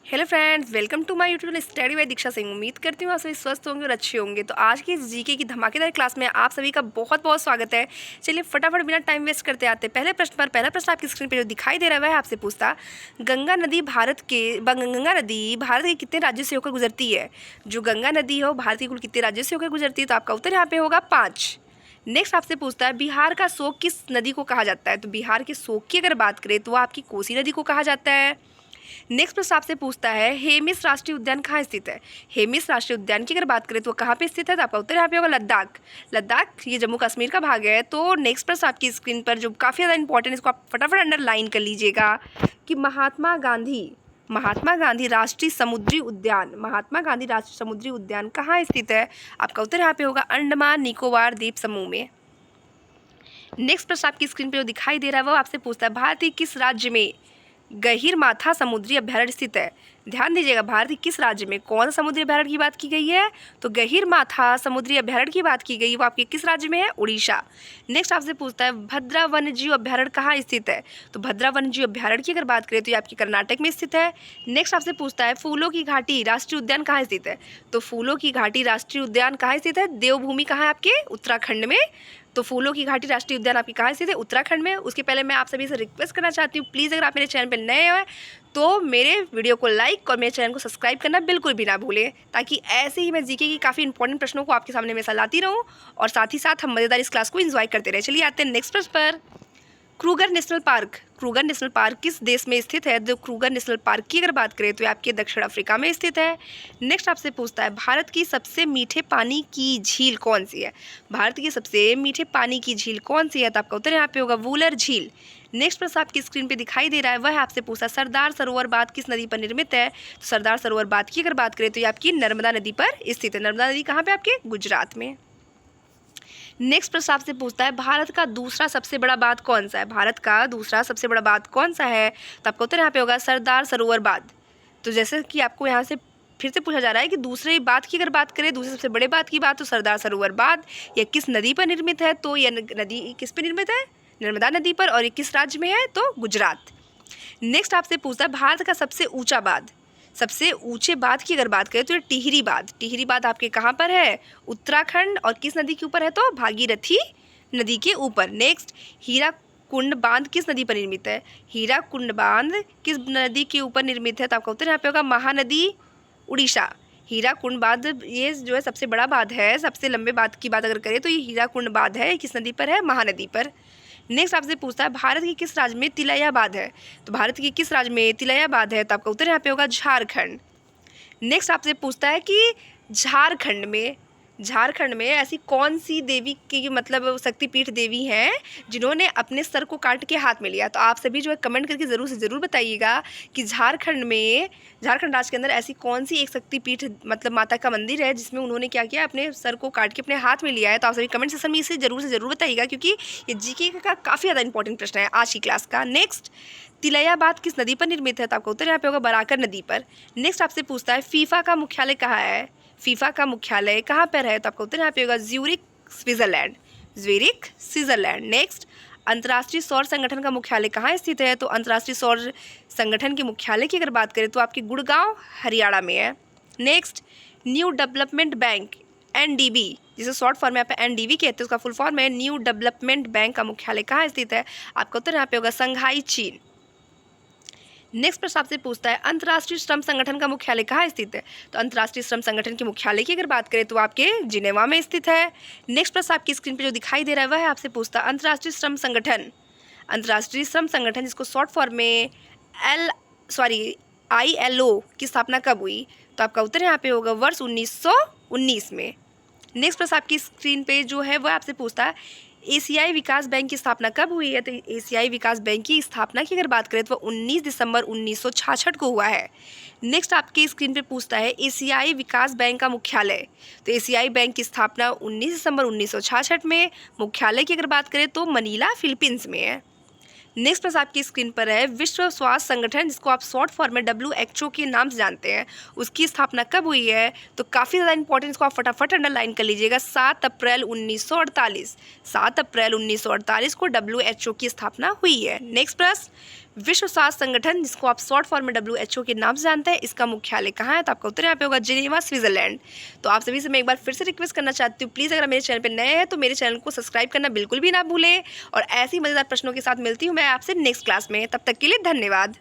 Hello friends, welcome to my YouTube study by Diksha Singh. उम्मीद करती हूँ आप सभी स्वस्थ होंगे और अच्छे होंगे। तो आज की जीके की धमाकेदार क्लास में आप सभी का बहुत बहुत स्वागत है। चलिए फटाफट बिना टाइम वेस्ट करते आते पहले प्रश्न पर। पहला प्रश्न आपकी स्क्रीन पर जो दिखाई दे रहा है आपसे पूछता, गंगा नदी भारत के कितने राज्यों से होकर गुजरती है? जो गंगा नदी है भारत के कुल कितने राज्यों से होकर गुजरती है? तो आपका उत्तर यहाँ पे होगा 5। नेक्स्ट आपसे पूछता है, बिहार का शोक किस नदी को कहा जाता है? तो बिहार के शोक की अगर बात करें तो वो आपकी कोसी नदी को कहा जाता है। नेक्स्ट प्रश्न आपसे पूछता है, हेमिस राष्ट्रीय उद्यान कहाँ स्थित है? हेमिस राष्ट्रीय उद्यान की अगर बात करें तो कहाँ पे स्थित है? तो आपका उत्तर यहाँ पे होगा लद्दाख। लद्दाख ये जम्मू कश्मीर का भाग है। तो नेक्स्ट प्रश्न आपकी स्क्रीन पर जो काफ़ी ज़्यादा इंपॉर्टेंट, इसको आप फटाफट अंडरलाइन कर लीजिएगा कि महात्मा गांधी राष्ट्रीय समुद्री उद्यान कहाँ स्थित है? आपका उत्तर यहाँ पे होगा अंडमान निकोबार द्वीप समूह में। नेक्स्ट प्रश्न आपकी स्क्रीन पे जो दिखाई दे रहा है वो आपसे पूछता है, भारत के किस राज्य में गहीरमाथा समुद्री अभयारण्य स्थित है? ध्यान दीजिएगा, भारत के किस राज्य में कौन सा समुद्री अभयारण्य की बात की गई है? तो गहीरमाथा समुद्री अभयारण्य की बात की गई है, वो आपके किस राज्य में है? उड़ीसा। नेक्स्ट आपसे पूछता है, भद्रा वन्यजीव अभयारण्य कहाँ स्थित है? तो भद्रा वन्यजीव अभयारण्य की अगर बात करें तो ये आपके कर्नाटक में स्थित है। नेक्स्ट आपसे पूछता है, फूलों की घाटी राष्ट्रीय उद्यान कहाँ स्थित है? तो फूलों की घाटी राष्ट्रीय उद्यान कहाँ स्थित है? देवभूमि कहाँ है आपके? उत्तराखंड में। तो फूलों की घाटी राष्ट्रीय उद्यान आपकी कहाँ स्थित है? उत्तराखंड में। उसके पहले मैं आप सभी से रिक्वेस्ट करना चाहती हूँ, प्लीज़ अगर आप मेरे चैनल पर नए हैं तो मेरे वीडियो को लाइक और मेरे चैनल को सब्सक्राइब करना बिल्कुल भी ना भूलें, ताकि ऐसे ही मैं जीके की काफ़ी इंपॉर्टेंट प्रश्नों को आपके सामने हमेशा लाती रहूँ और साथ ही साथ हम मज़ेदार इस क्लास को एंजॉय करते रहे। चलिए आते हैं नेक्स्ट प्रश्न पर। क्रूगर नेशनल पार्क किस देश में स्थित है? जो क्रूगर नेशनल पार्क की अगर बात करें तो ये आपके दक्षिण अफ्रीका में स्थित है। नेक्स्ट आपसे पूछता है, भारत की सबसे मीठे पानी की झील कौन सी है? भारत की सबसे मीठे पानी की झील कौन सी है? तो आपका उत्तर यहाँ पे होगा वूलर झील। नेक्स्ट प्रश्न आपकी स्क्रीन पे दिखाई दे रहा है वह आपसे पूछा, सरदार सरोवर बांध किस नदी पर निर्मित है? तो सरदार सरोवर बांध की अगर बात करें तो ये आपकी नर्मदा नदी पर स्थित है। नर्मदा नदी कहाँ पे? आपके गुजरात में। नेक्स्ट प्रश्न आपसे पूछता है, भारत का दूसरा सबसे बड़ा बांध कौन सा है? भारत का दूसरा सबसे बड़ा बांध कौन सा है? तो आपका उत्तर यहाँ पे होगा सरदार सरोवर बांध। तो जैसे कि आपको यहाँ से फिर से पूछा जा रहा है कि दूसरे बांध की अगर बात करें, दूसरे सबसे बड़े बांध की बात, तो सरदार सरोवर बांध यह किस नदी पर निर्मित है? तो यह नदी किस पर निर्मित है? नर्मदा नदी पर। और ये किस राज्य में है? तो गुजरात। नेक्स्ट आपसे पूछता है, भारत का सबसे ऊंचा बांध, सबसे ऊंचे बांध की अगर बात करें तो ये टिहरी बांध आपके कहाँ पर है? उत्तराखंड। और किस नदी के ऊपर है? तो भागीरथी नदी के ऊपर। नेक्स्ट, हीराकुंड बांध किस नदी पर निर्मित है? हीराकुंड बांध किस नदी के ऊपर निर्मित है? तो आपका उत्तर यहाँ पे होगा महानदी, उड़ीसा। हीराकुंड बांध ये जो है सबसे बड़ा बांध है। सबसे लंबे बांध की बात अगर करें तो ये हीराकुंड बांध है, किस नदी पर है? महानदी पर। नेक्स्ट आपसे पूछता है, भारत के किस राज्य में तिलैयाबाद है? तो भारत के किस राज्य में तिलैयाबाद है? तो आपका उत्तर यहाँ पे होगा झारखंड। नेक्स्ट आपसे पूछता है कि झारखंड में ऐसी कौन सी देवी की मतलब शक्तिपीठ देवी हैं जिन्होंने अपने सर को काट के हाथ में लिया? तो आप सभी जो है कमेंट करके ज़रूर से ज़रूर बताइएगा कि झारखंड राज्य के अंदर ऐसी कौन सी एक शक्तिपीठ मतलब माता का मंदिर है जिसमें उन्होंने क्या किया, अपने सर को काट के अपने हाथ में लिया है। तो आप सभी कमेंट सेक्शन में इसे ज़रूर से ज़रूर बताइएगा, क्योंकि ये जीके का काफ़ी ज़्यादा इंपॉर्टेंट प्रश्न है आज की क्लास का। नेक्स्ट, तिलैयाबाद किस नदी पर निर्मित है? तो आपका उत्तर यहाँ पे होगा बराकर नदी पर। नेक्स्ट आपसे पूछता है, फीफा का मुख्यालय कहाँ है? फीफा का मुख्यालय कहाँ पर है? तो आपका उत्तर यहाँ पे होगा ज्यूरिख, स्विट्जरलैंड। नेक्स्ट, अंतर्राष्ट्रीय सौर संगठन का मुख्यालय कहाँ स्थित है? तो अंतर्राष्ट्रीय सौर संगठन के मुख्यालय की अगर बात करें तो आपके गुड़गांव, हरियाणा में है। Next, new development bank NDB, जिसे शॉर्ट फॉर्म में यहाँ पे NDB कहते हैं, उसका फुल फॉर्म है न्यू डेवलपमेंट बैंक का मुख्यालय कहाँ स्थित है? आपका उत्तर यहाँ पे होगा संघाई, चीन। नेक्स्ट प्रश्न आपसे पूछता है, अंतर्राष्ट्रीय श्रम संगठन का मुख्यालय कहाँ स्थित है? तो अंतर्राष्ट्रीय श्रम संगठन के मुख्यालय की अगर बात करें तो आपके जिनेवा में स्थित है। नेक्स्ट प्रश्न आपकी स्क्रीन पर जो दिखाई दे रहा है वह आपसे पूछता है, अंतर्राष्ट्रीय श्रम संगठन जिसको शॉर्ट फॉर्म में ILO की स्थापना कब हुई? तो आपका उत्तर यहाँ पे होगा वर्ष 1919 में। नेक्स्ट प्रश्न आपकी स्क्रीन पे जो है वह आपसे पूछता है, एशियाई विकास बैंक की स्थापना कब हुई है? तो एशियाई विकास बैंक की स्थापना की अगर बात करें तो 19 दिसंबर 1966 को हुआ है। नेक्स्ट आपकी स्क्रीन पे पूछता है, एशियाई विकास बैंक का मुख्यालय। तो एशियाई बैंक की स्थापना 19 दिसंबर 1966 में। मुख्यालय की अगर बात करें तो मनीला, फिलीपींस में है। नेक्स्ट प्रश्न आपकी स्क्रीन पर है, विश्व स्वास्थ्य संगठन जिसको आप शॉर्ट फॉर्म में WHO के नाम से जानते हैं, उसकी स्थापना कब हुई है? तो काफ़ी ज़्यादा इंपॉर्टेंट, इसको आप फटाफट अंडरलाइन कर लीजिएगा। 7 अप्रैल 1948 को WHO की स्थापना हुई है। नेक्स्ट प्रश्न, विश्व स्वास्थ्य संगठन, जिसको आप शॉर्ट फॉर्म में WHO के नाम से जानते हैं, इसका मुख्यालय कहाँ है? तो आपका उत्तर यहाँ पे होगा जिनेवा, स्विट्जरलैंड। तो आप सभी से मैं एक बार फिर से रिक्वेस्ट करना चाहती हूँ, प्लीज़ अगर मेरे चैनल पर नए हैं तो मेरे चैनल को सब्सक्राइब करना बिल्कुल भी ना भूलें। और ऐसी मज़ेदार प्रश्नों के साथ मिलती हूँ मैं आपसे नेक्स्ट क्लास में। तब तक के लिए धन्यवाद।